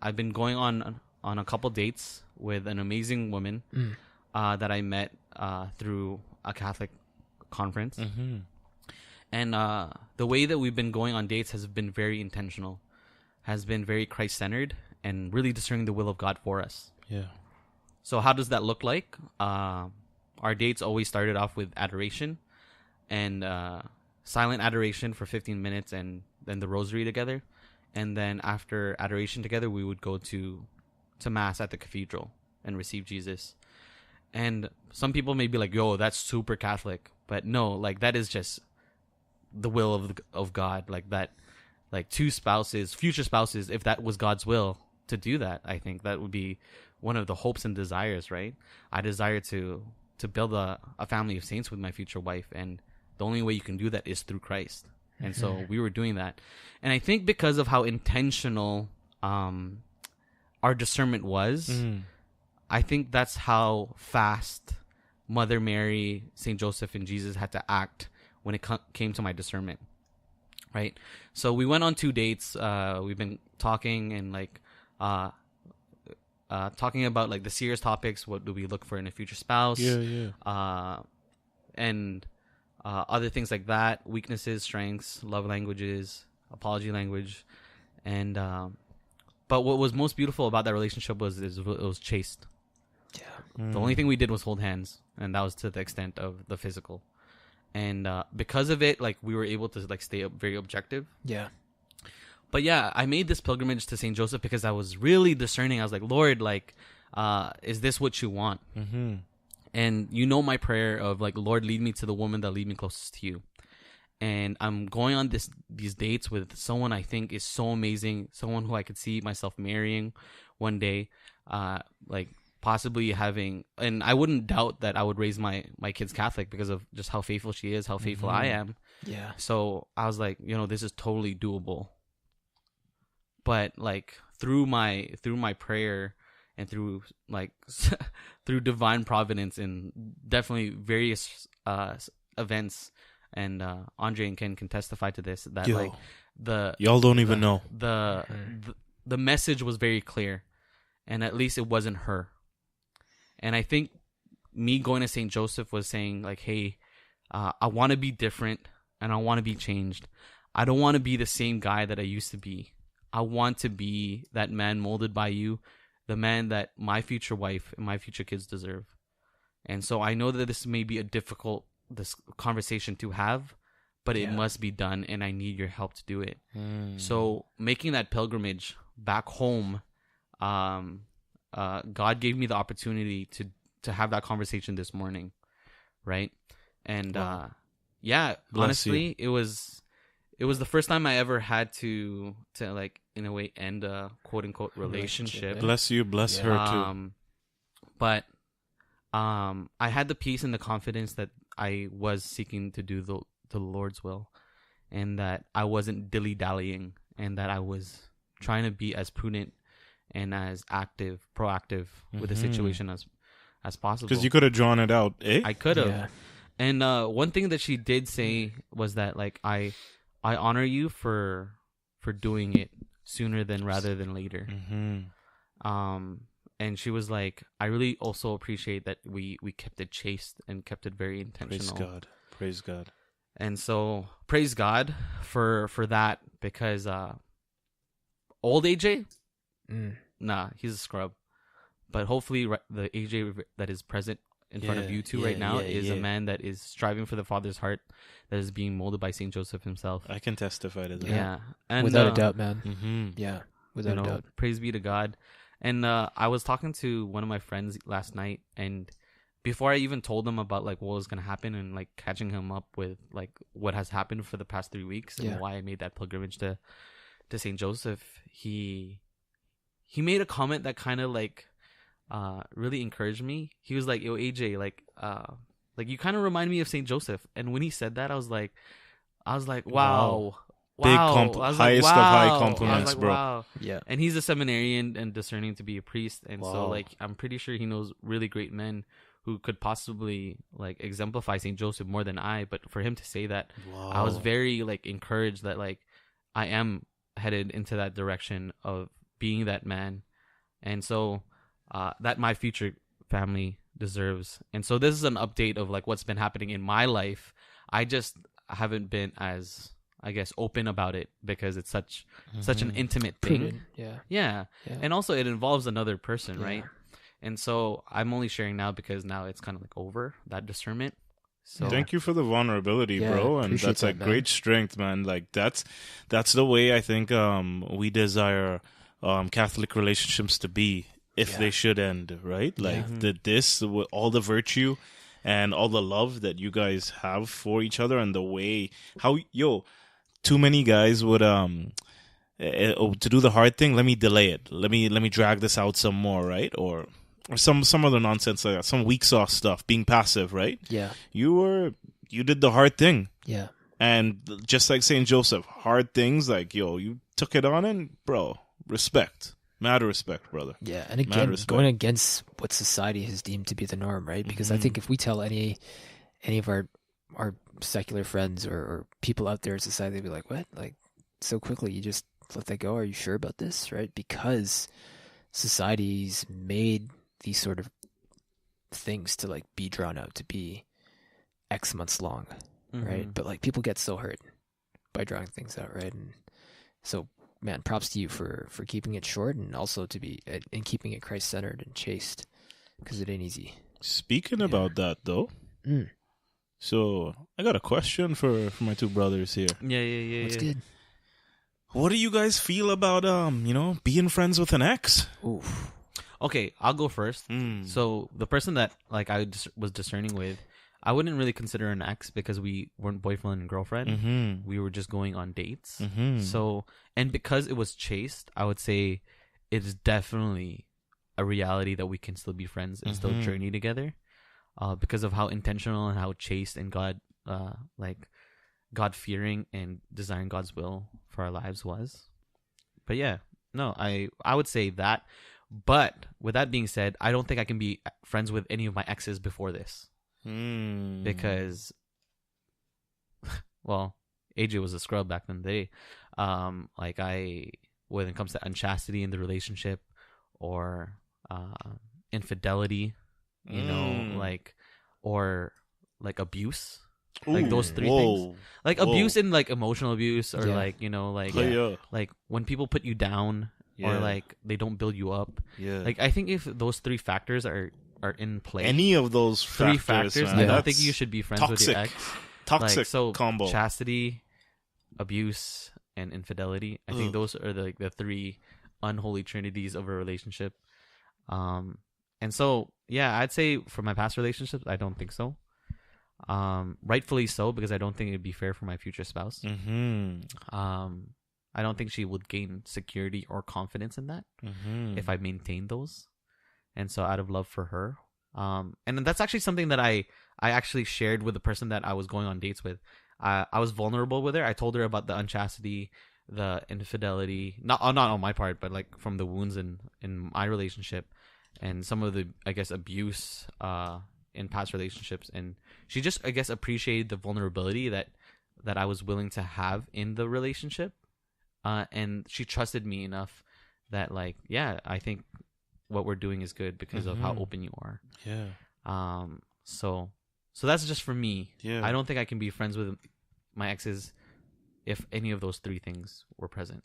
I've been going on a couple dates with an amazing woman that I met through a Catholic conference. Mm-hmm. And the way that we've been going on dates has been very intentional, has been very Christ-centered, and really discerning the will of God for us. Yeah. So how does that look like? Our dates always started off with adoration and silent adoration for 15 minutes and then the rosary together. And then after adoration together, we would go to Mass at the cathedral and receive Jesus. And some people may be like, yo, that's super Catholic. But no, like that is just the will of God. Like that, like two spouses, future spouses, if that was God's will to do that, I think that would be one of the hopes and desires, right? I desire to build a family of saints with my future wife. And the only way you can do that is through Christ. And so we were doing that. And I think because of how intentional our discernment was, I think that's how fast Mother Mary, St. Joseph, and Jesus had to act when it came to my discernment, right? So we went on 2 dates. We've been talking and like talking about like the serious topics. What do we look for in a future spouse? And other things like that, weaknesses, strengths, love languages, apology language. And but what was most beautiful about that relationship was it was chaste. The only thing we did was hold hands, and that was to the extent of the physical. And because of it, like we were able to like stay very objective. But yeah, I made this pilgrimage to St. Joseph because I was really discerning. I was like, Lord, like, is this what you want? And you know my prayer of like, Lord, lead me to the woman that lead me closest to you. And I'm going on these dates with someone I think is so amazing, someone who I could see myself marrying one day, like possibly having, and I wouldn't doubt that I would raise my kids Catholic because of just how faithful she is, how faithful I am. So I was like, this is totally doable. But like through my prayer and through like through divine providence and definitely various events, and Andre and Ken can testify to this, that like y'all don't even know, the message was very clear, and at least it wasn't her. And I think me going to St. Joseph was saying like, hey, I want to be different and I want to be changed. I don't want to be the same guy that I used to be. I want to be that man molded by you, the man that my future wife and my future kids deserve. And so I know that this may be a difficult conversation to have, but it must be done, and I need your help to do it. So making that pilgrimage back home, God gave me the opportunity to have that conversation this morning, right? And honestly, it was the first time I ever had to like in a way end a quote unquote relationship. Bless you, bless her too. But I had the peace and the confidence that I was seeking to do the Lord's will, and that I wasn't dilly-dallying, and that I was trying to be as prudent and as proactive with the situation as possible. Because you could have drawn it out, eh? I could have. And one thing that she did say was that like I honor you for doing it sooner than rather than later. And she was like, I really also appreciate that we kept it chaste and kept it very intentional. Praise God. And so praise God for that, because old AJ, nah, he's a scrub. But hopefully the AJ that is present in front of you two right now is a man that is striving for the Father's heart, that is being molded by St. Joseph himself. I can testify to that. Yeah. And, without a doubt, man. Yeah, without a doubt. Praise be to God. And I was talking to one of my friends last night, and before I even told him about like what was going to happen, and like catching him up with like what has happened for the past 3 weeks and why I made that pilgrimage to St. Joseph, he made a comment that kind of like really encouraged me. He was like, yo, AJ, like you kind of remind me of St. Joseph. And when he said that, I was like, wow. Highest of high compliments, bro. Wow. Yeah. And he's a seminarian and discerning to be a priest. And so like, I'm pretty sure he knows really great men who could possibly like exemplify St. Joseph more than I. But for him to say that, I was very like encouraged that like I am headed into that direction of being that man, and so that my future family deserves. And so this is an update of like what's been happening in my life. I just haven't been as, I guess, open about it because it's such an intimate thing. Yeah. And also it involves another person, right? And so I'm only sharing now because now it's kind of like over that discernment. So thank you for the vulnerability, bro, and that's like great strength, man. Like that's the way I think we desire Catholic relationships to be, if they should end, right? Like this with all the virtue and all the love that you guys have for each other, and the way how too many guys would to do the hard thing. Let me delay it. Let me drag this out some more, right? Or some other nonsense like that, some weak sauce stuff, being passive, right? Yeah. You did the hard thing. Yeah. And just like St. Joseph, hard things, like, you took it on, and bro, respect. Mad respect, brother. Yeah, and again, going against what society has deemed to be the norm, right? Because I think if we tell any of our secular friends or people out there in society, they'd be like, what? Like, so quickly you just let that go? Are you sure about this, right? Because society's made these sort of things to like be drawn out to be X months long, right? But like people get so hurt by drawing things out, right? And so, man, props to you for keeping it short, and also to be in keeping it Christ-centered and chaste, because it ain't easy. Speaking about that though, so I got a question for my two brothers here. Yeah. That's good. What do you guys feel about being friends with an ex? Oof. Okay, I'll go first. So the person that like I was discerning with, I wouldn't really consider an ex because we weren't boyfriend and girlfriend. We were just going on dates. So, and because it was chaste, I would say it is definitely a reality that we can still be friends and still journey together, because of how intentional and how chaste and God-fearing and desiring God's will for our lives was. But yeah, no, I would say that. But with that being said, I don't think I can be friends with any of my exes before this. Because, well, AJ was a scrub back in the day. When it comes to unchastity in the relationship or infidelity, or like abuse, like those three things, like abuse and like emotional abuse, or like when people put you down, or like they don't build you up. Like I think if those three factors are in play, any of those three factors, man, I don't think you should be friends with your ex. Toxic combo. Chastity, abuse, and infidelity. I think those are the three unholy trinities of a relationship. And so yeah, I'd say for my past relationships, I don't think so. Rightfully so, because I don't think it'd be fair for my future spouse. I don't think she would gain security or confidence in that if I maintained those. And so out of love for her. And that's actually something that I actually shared with the person that I was going on dates with. I was vulnerable with her. I told her about the unchastity, the infidelity, not on my part, but like from the wounds in my relationship, and some of the, I guess, abuse in past relationships. And she just, I guess, appreciated the vulnerability that I was willing to have in the relationship. And she trusted me enough that, like, yeah, I think what we're doing is good because of how open you are. Yeah. So that's just for me. Yeah. I don't think I can be friends with my exes if any of those three things were present.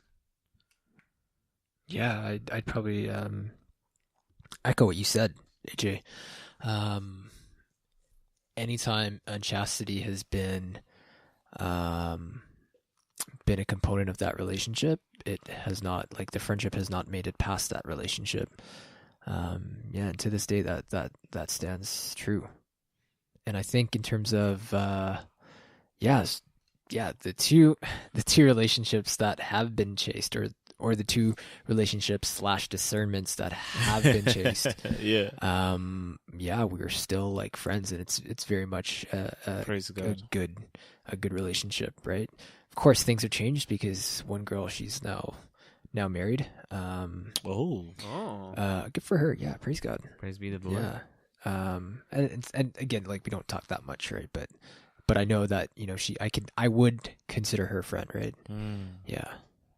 Yeah, I'd probably echo what you said, AJ. Anytime unchastity has been a component of that relationship, it has not, like, the friendship has not made it past that relationship. And to this day that stands true. And I think in terms of the two relationships that have been chaste, or the two relationships / discernments that have been chaste, we're still like friends, and it's very much Praise God. a good relationship, right? Of course, things have changed because one girl, she's now married. Good for her. Yeah, praise God. Praise be to the Lord. Yeah. And again, like, we don't talk that much, right? But I know that, I would consider her friend, right? Yeah.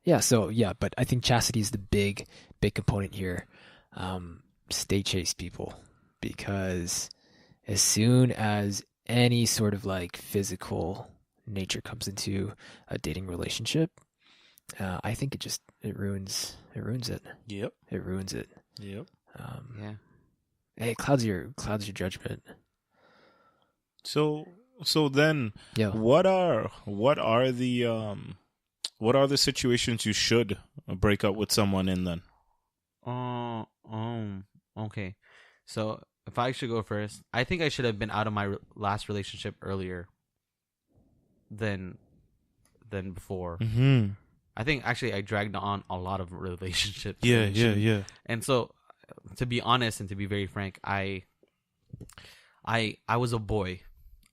Yeah. So yeah, but I think chastity is the big component here. Stay chaste, people, because as soon as any sort of like physical nature comes into a dating relationship, I think it ruins it. Yep. It ruins it. Yep. Yeah. It clouds your judgment. So then, Yeah. what are the situations you should break up with someone in then? Okay. So if I should go first, I think I should have been out of my last relationship earlier than before. Mm-hmm. I think actually I dragged on a lot of relationships. Yeah. And so, to be honest and to be very frank, I was a boy.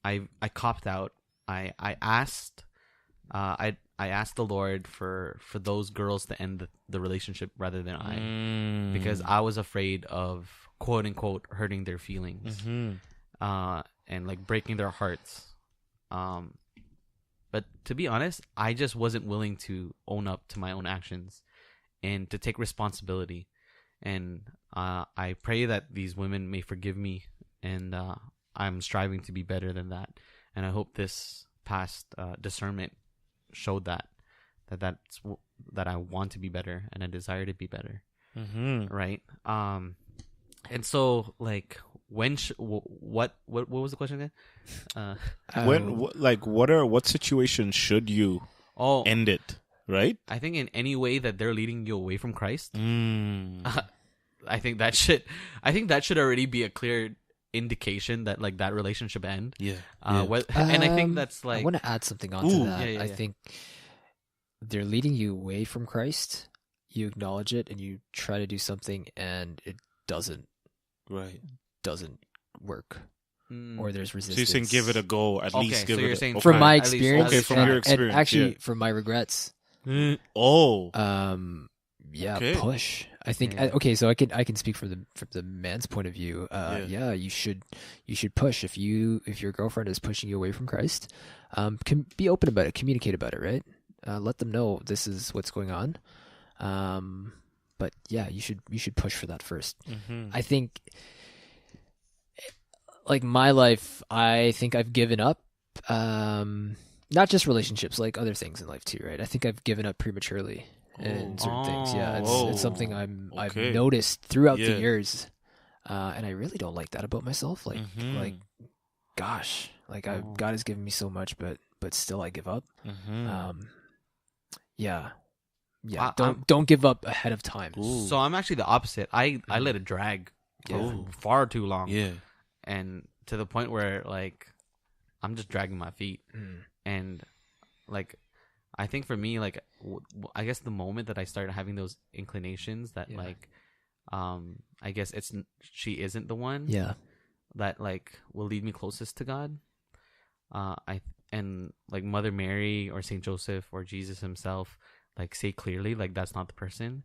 I copped out. I asked the Lord for those girls to end the relationship rather than I, because I was afraid of quote unquote hurting their feelings, and like breaking their hearts. But to be honest, I just wasn't willing to own up to my own actions and to take responsibility. And I pray that these women may forgive me, and I'm striving to be better than that. And I hope this past discernment showed that I want to be better and I desire to be better, right? And so like what was the question again? What situations should you end it? Right? I think in any way that they're leading you away from Christ, I think that should already be a clear indication that like that relationship end. Yeah. And I think that's like, I want to add something onto that. Yeah. I think they're leading you away from Christ. You acknowledge it and you try to do something, and it doesn't work, or there's resistance. So you're saying give it a go, at least give it a go. From my experience, from your experience, and actually from my regrets. Push. I think so I can speak from the man's point of view. You should push. If your girlfriend is pushing you away from Christ, be open about it, communicate about it, right? Let them know this is what's going on. But yeah, you should push for that first. I think, like my life, I think I've given up. Not just relationships, like other things in life too, right? I think I've given up prematurely in certain things. Yeah, it's something I've noticed throughout the years, and I really don't like that about myself. Like, gosh, like God has given me so much, but still I give up. Don't give up ahead of time. So I'm actually the opposite. I let it drag for far too long. Yeah, and to the point where like I'm just dragging my feet. And like I think for me, like I guess the moment that I started having those inclinations that like I guess she isn't the one that like will lead me closest to God, and like Mother Mary or Saint Joseph or Jesus himself like say clearly like that's not the person,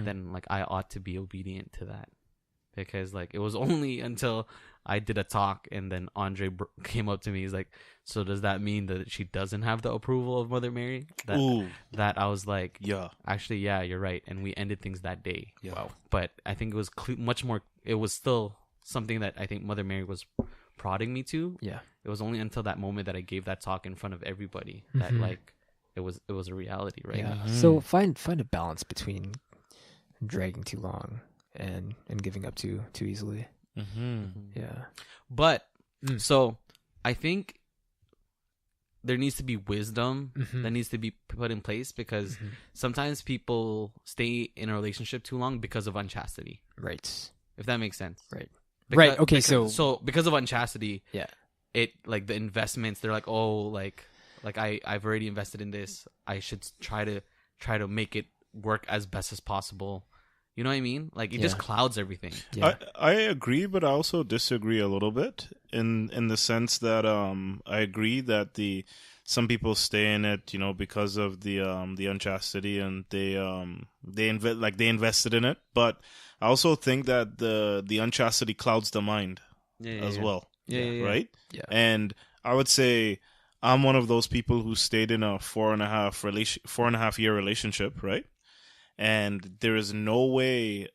then like I ought to be obedient to that. Because like it was only until I did a talk and then Andre came up to me. He's like, "So does that mean that she doesn't have the approval of Mother Mary?" That I was like, "Yeah, actually, yeah, you're right." And we ended things that day. Yeah. Wow. But I think it was much more. It was still something that I think Mother Mary was prodding me to. Yeah. It was only until that moment that I gave that talk in front of everybody that like it was a reality, right? Yeah. So find a balance between dragging too long and giving up too easily. Yeah. But so I think there needs to be wisdom that needs to be put in place, because sometimes people stay in a relationship too long because of unchastity. Right. If that makes sense. Right. Right. Okay. So because of unchastity, it like the investments, they're like, oh, like I've already invested in this. I should try to make it work as best as possible. You know what I mean? Like it just clouds everything. Yeah. I agree, but I also disagree a little bit in the sense that I agree that some people stay in it, because of the unchastity, and they invested in it. But I also think that the unchastity clouds the mind as well. Yeah. Right? Yeah. And I would say I'm one of those people who stayed in a 4.5 year relationship, right? And there is no way